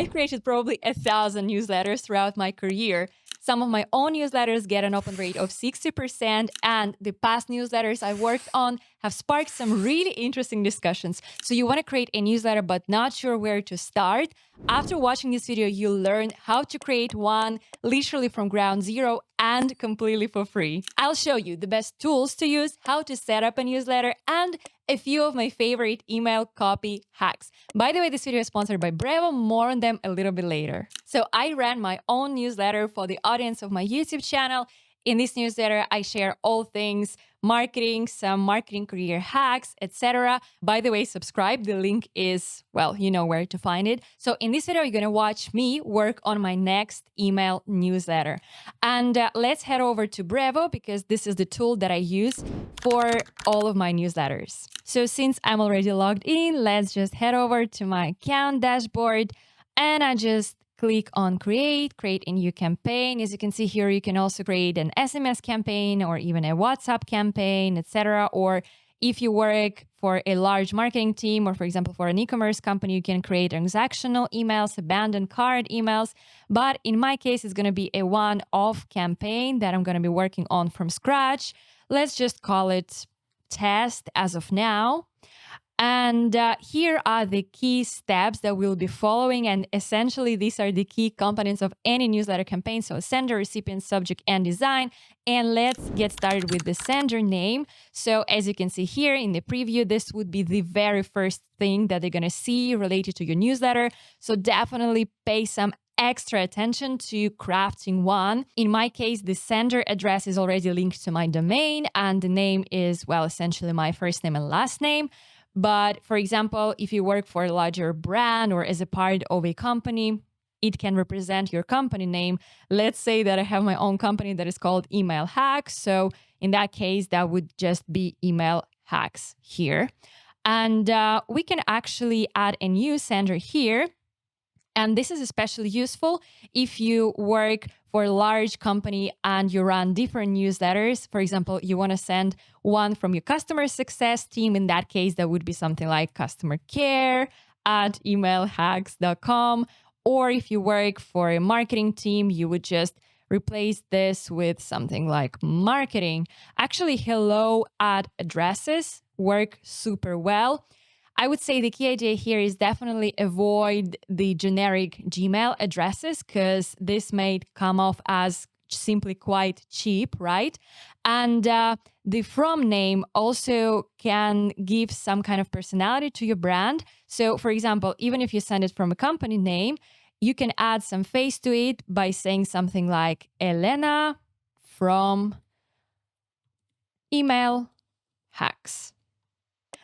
I've created probably 1,000 newsletters throughout my career. Some of my own newsletters get an open rate of 60%, and the past newsletters I worked on have sparked some really interesting discussions. So you want to create a newsletter but not sure where to start? After watching this video, you'll learn how to create one literally from ground zero and completely for free. I'll show you the best tools to use, how to set up a newsletter, and a few of my favorite email copy hacks. By the way, this video is sponsored by Brevo. More on them a little bit later. So I ran my own newsletter for the audience of my YouTube channel. In this newsletter, I share all things marketing, some marketing career hacks, etc. By the way, subscribe. The link is, well, you know where to find it. So in this video, you're going to watch me work on my next email newsletter. And let's head over to Brevo because this is the tool that I use for all of my newsletters. So since I'm already logged in, let's just head over to my account dashboard and I just click on create a new campaign. As you can see here, you can also create an SMS campaign or even a WhatsApp campaign, etc. Or if you work for a large marketing team, or for example, for an e-commerce company, you can create transactional emails, abandoned cart emails. But in my case, it's going to be a one-off campaign that I'm going to be working on from scratch. Let's just call it test as of now. And here are the key steps that we'll be following. And essentially, these are the key components of any newsletter campaign. So sender, recipient, subject, and design. And let's get started with the sender name. So as you can see here in the preview, this would be the very first thing that they're going to see related to your newsletter. So definitely pay some extra attention to crafting one. In my case, the sender address is already linked to my domain. And the name is, well, essentially my first name and last name. But for example, if you work for a larger brand or as a part of a company, it can represent your company name. Let's say that I have my own company that is called Email Hacks. So in that case, that would just be Email Hacks here. And we can actually add a new sender here. And this is especially useful if you work for a large company and you run different newsletters. For example, you want to send one from your customer success team. In that case, that would be something like customer care at emailhacks.com. Or if you work for a marketing team, you would just replace this with something like marketing. Actually, hello at addresses work super well. I would say the key idea here is definitely avoid the generic Gmail addresses because this may come off as simply quite cheap, right? And the from name also can give some kind of personality to your brand. So for example, even if you send it from a company name, you can add some face to it by saying something like Elena from Email Hacks.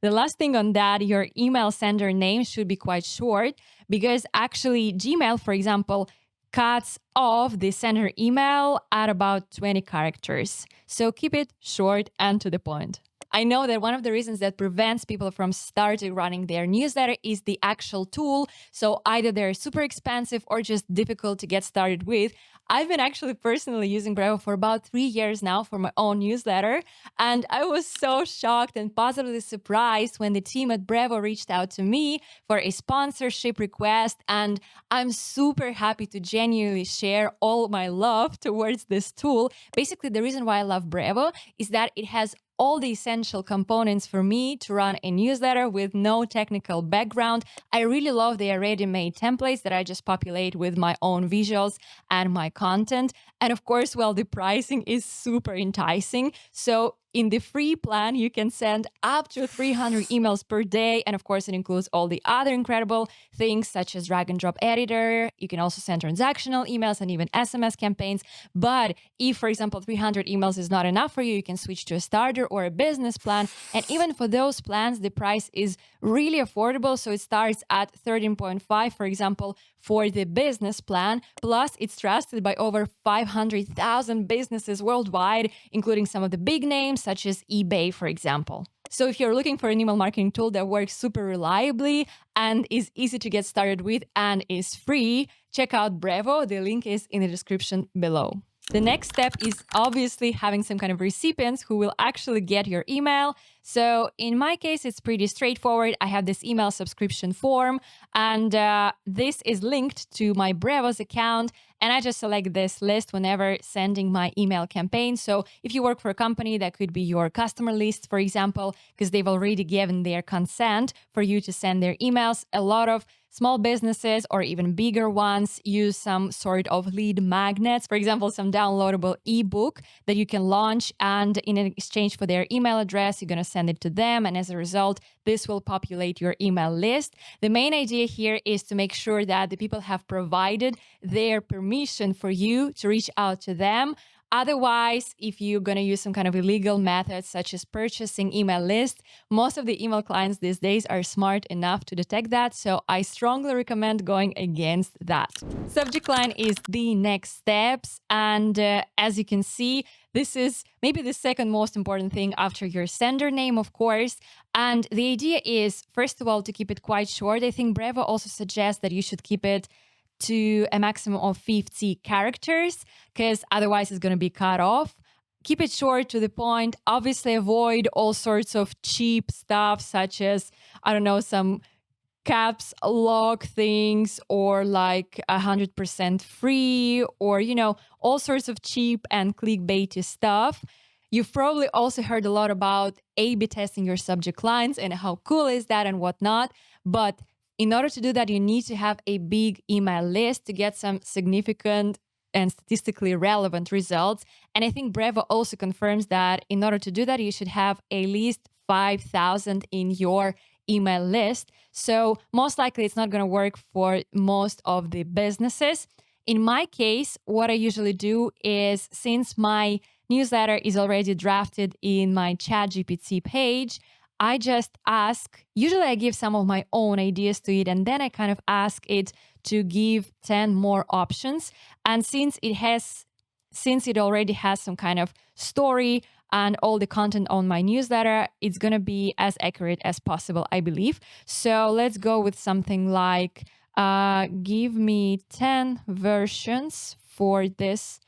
The last thing on that, your email sender name should be quite short because actually Gmail, for example, cuts off the sender email at about 20 characters. So keep it short and to the point. I know that one of the reasons that prevents people from starting running their newsletter is the actual tool. So either they're super expensive or just difficult to get started with. I've been actually personally using Brevo for about 3 years now for my own newsletter. And I was so shocked and positively surprised when the team at Brevo reached out to me for a sponsorship request. And I'm super happy to genuinely share all my love towards this tool. Basically, the reason why I love Brevo is that it has all the essential components for me to run a newsletter with no technical background. I really love the ready-made templates that I just populate with my own visuals and my content. And of course, well, the pricing is super enticing. So in the free plan, you can send up to 300 emails per day. And of course, it includes all the other incredible things such as drag and drop editor. You can also send transactional emails and even SMS campaigns. But if, for example, 300 emails is not enough for you, you can switch to a starter or a business plan. And even for those plans, the price is really affordable. So it starts at 13.5, for example, for the business plan. Plus, it's trusted by over 500,000 businesses worldwide, including some of the big names, such as eBay, for example. So if you're looking for an email marketing tool that works super reliably and is easy to get started with and is free, check out Brevo. The link is in the description below. The next step is obviously having some kind of recipients who will actually get your email. So in my case, it's pretty straightforward. I have this email subscription form, and this is linked to my Brevos account. And I just select this list whenever sending my email campaign. So if you work for a company, that could be your customer list, for example, because they've already given their consent for you to send their emails. A lot of small businesses or even bigger ones use some sort of lead magnets, for example, some downloadable ebook that you can launch, and in exchange for their email address, you're going to send it to them. And as a result, this will populate your email list. The main idea here is to make sure that the people have provided their permission for you to reach out to them. Otherwise, if you're going to use some kind of illegal methods such as purchasing email lists, most of the email clients these days are smart enough to detect that. So I strongly recommend going against that. Subject line is the next steps. And as you can see, this is maybe the second most important thing after your sender name, of course. And the idea is, first of all, to keep it quite short. I think Brevo also suggests that you should keep it to a maximum of 50 characters, because otherwise it's going to be cut off. Keep it short, to the point. Obviously, avoid all sorts of cheap stuff, such as, I don't know, some caps lock things, or like 100% free, or, all sorts of cheap and clickbaity stuff. You've probably also heard a lot about A/B testing your subject lines and how cool is that and whatnot. But in order to do that, you need to have a big email list to get some significant and statistically relevant results. And I think Brevo also confirms that in order to do that, you should have at least 5,000 in your email list. So most likely it's not going to work for most of the businesses. In my case, what I usually do is, since my newsletter is already drafted in my ChatGPT page, I just ask, usually I give some of my own ideas to it, and then I kind of ask it to give 10 more options. And since it already has some kind of story and all the content on my newsletter, it's going to be as accurate as possible, I believe. So let's go with something like, give me 10 versions for this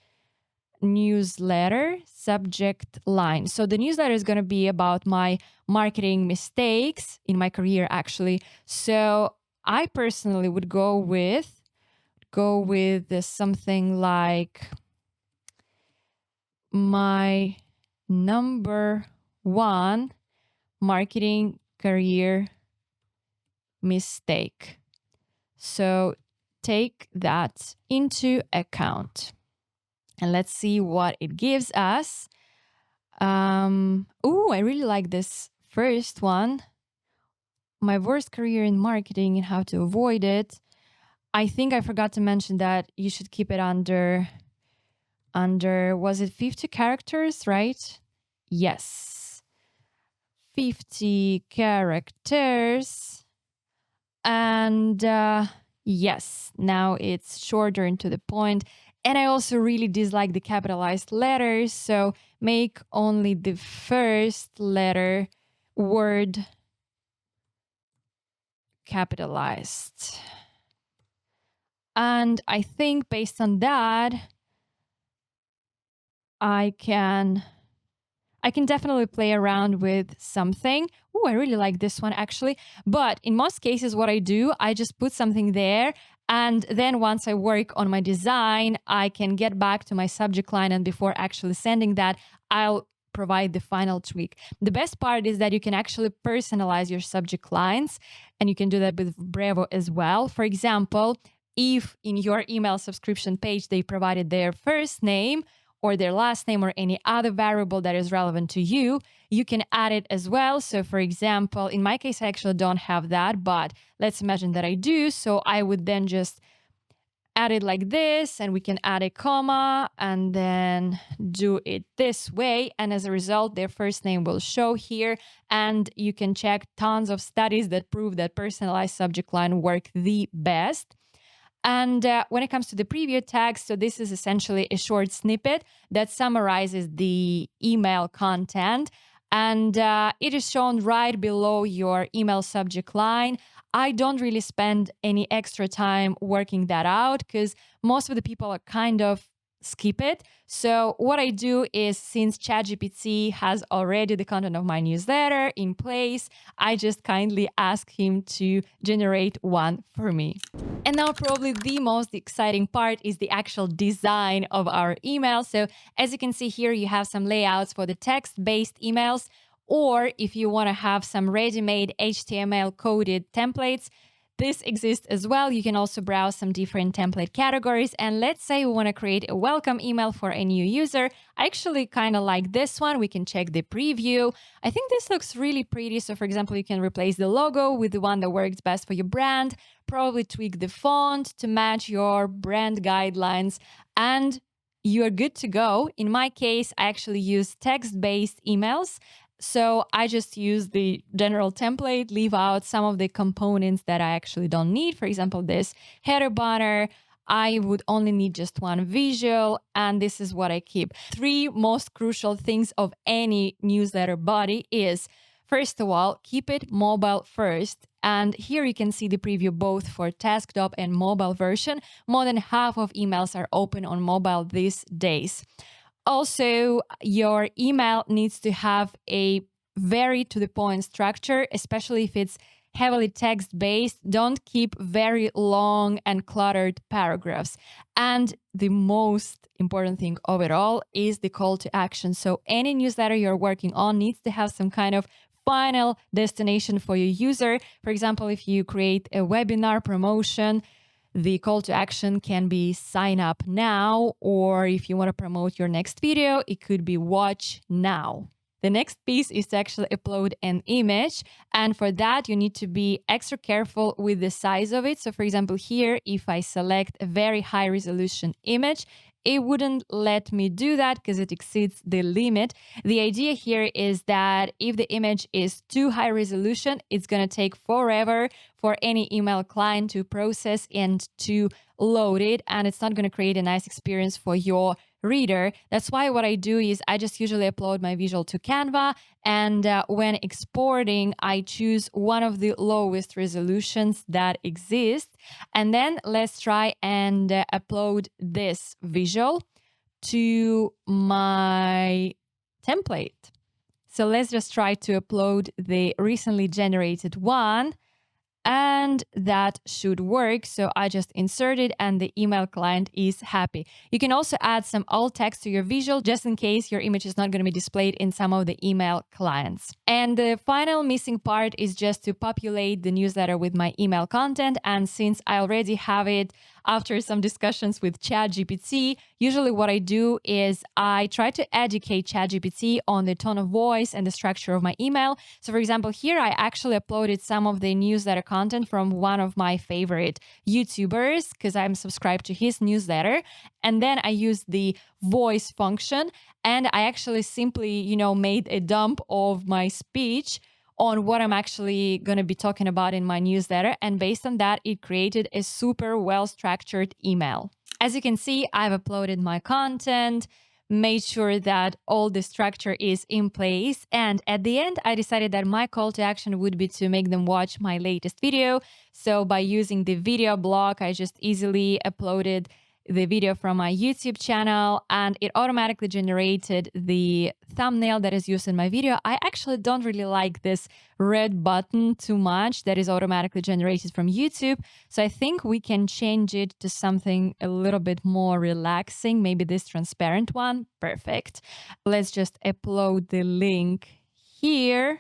newsletter subject line. So the newsletter is going to be about my marketing mistakes in my career, actually. So I personally would go with something like my number one marketing career mistake. So take that into account. And let's see what it gives us. I really like this first one. My worst career in marketing and how to avoid it. I think I forgot to mention that you should keep it under, was it 50 characters, right? Yes. 50 characters. And yes, now it's shorter and to the point. And I also really dislike the capitalized letters, so make only the first letter word capitalized. And I think based on that, I can definitely play around with something. Oh, I really like this one, actually. But in most cases, what I do, I just put something there. And then once I work on my design, I can get back to my subject line. And before actually sending that, I'll provide the final tweak. The best part is that you can actually personalize your subject lines. And you can do that with Brevo as well. For example, if in your email subscription page, they provided their first name or their last name or any other variable that is relevant to you, you can add it as well. So for example, in my case, I actually don't have that, but let's imagine that I do. So I would then just add it like this, and we can add a comma and then do it this way. And as a result, their first name will show here. And you can check tons of studies that prove that personalized subject line work the best. And when it comes to the preview tag, so this is essentially a short snippet that summarizes the email content. And it is shown right below your email subject line. I don't really spend any extra time working that out because most of the people are kind of skip it. So what I do is, since ChatGPT has already the content of my newsletter in place, I just kindly ask him to generate one for me. And now probably the most exciting part is the actual design of our email. So as you can see here, you have some layouts for the text-based emails, or if you want to have some ready-made HTML coded templates, this exists as well. You can also browse some different template categories. And let's say we want to create a welcome email for a new user. I actually kind of like this one. We can check the preview. I think this looks really pretty. So for example, you can replace the logo with the one that works best for your brand, probably tweak the font to match your brand guidelines, and you're good to go. In my case, I actually use text-based emails. So I just use the general template, leave out some of the components that I actually don't need. For example, this header banner, I would only need just one visual, and this is what I keep. 3 most crucial things of any newsletter body is, first of all, keep it mobile first. And here you can see the preview both for desktop and mobile version. More than half of emails are open on mobile these days. Also, your email needs to have a very to-the-point structure, especially if it's heavily text-based. Don't keep very long and cluttered paragraphs. And the most important thing of it all is the call to action. So any newsletter you're working on needs to have some kind of final destination for your user. For example, if you create a webinar promotion, the call to action can be sign up now, or if you want to promote your next video, it could be watch now. The next piece is to actually upload an image. And for that, you need to be extra careful with the size of it. So for example, here, if I select a very high resolution image, it wouldn't let me do that because it exceeds the limit. The idea here is that if the image is too high resolution, it's going to take forever for any email client to process and to load it, and it's not going to create a nice experience for your reader. That's why what I do is I just usually upload my visual to Canva, and when exporting, I choose one of the lowest resolutions that exist. And then let's try and upload this visual to my template. So let's just try to upload the recently generated one. And that should work. So I just insert it and the email client is happy. You can also add some alt text to your visual just in case your image is not going to be displayed in some of the email clients. And the final missing part is just to populate the newsletter with my email content. And since I already have it after some discussions with ChatGPT, usually what I do is I try to educate ChatGPT on the tone of voice and the structure of my email. So for example, here I actually uploaded some of the newsletter content from one of my favorite YouTubers because I'm subscribed to his newsletter. And then I used the voice function and I actually simply, made a dump of my speech on what I'm actually going to be talking about in my newsletter. And based on that, it created a super well-structured email. As you can see, I've uploaded my content, made sure that all the structure is in place. And at the end, I decided that my call to action would be to make them watch my latest video. So by using the video block, I just easily uploaded the video from my YouTube channel and it automatically generated the thumbnail that is used in my video. I actually don't really like this red button too much that is automatically generated from YouTube. So I think we can change it to something a little bit more relaxing. Maybe this transparent one. Perfect. Let's just upload the link here,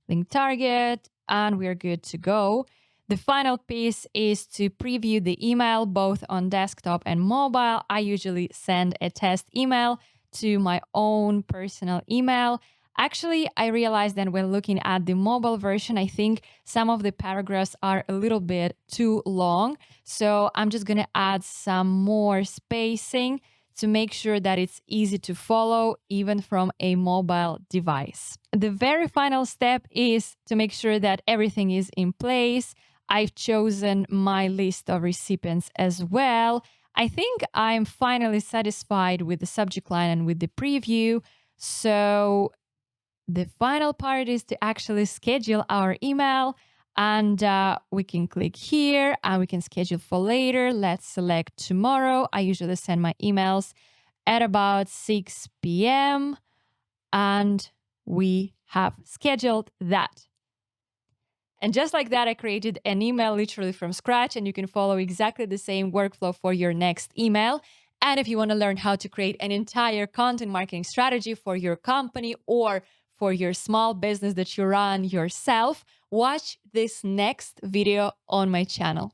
link target, and we're good to go. The final piece is to preview the email both on desktop and mobile. I usually send a test email to my own personal email. Actually, I realized that when looking at the mobile version, I think some of the paragraphs are a little bit too long. So I'm just going to add some more spacing to make sure that it's easy to follow even from a mobile device. The very final step is to make sure that everything is in place. I've chosen my list of recipients as well. I think I'm finally satisfied with the subject line and with the preview. So the final part is to actually schedule our email. And we can click here and we can schedule for later. Let's select tomorrow. I usually send my emails at about 6 p.m. and we have scheduled that. And just like that, I created an email literally from scratch, and you can follow exactly the same workflow for your next email. And if you want to learn how to create an entire content marketing strategy for your company or for your small business that you run yourself, watch this next video on my channel.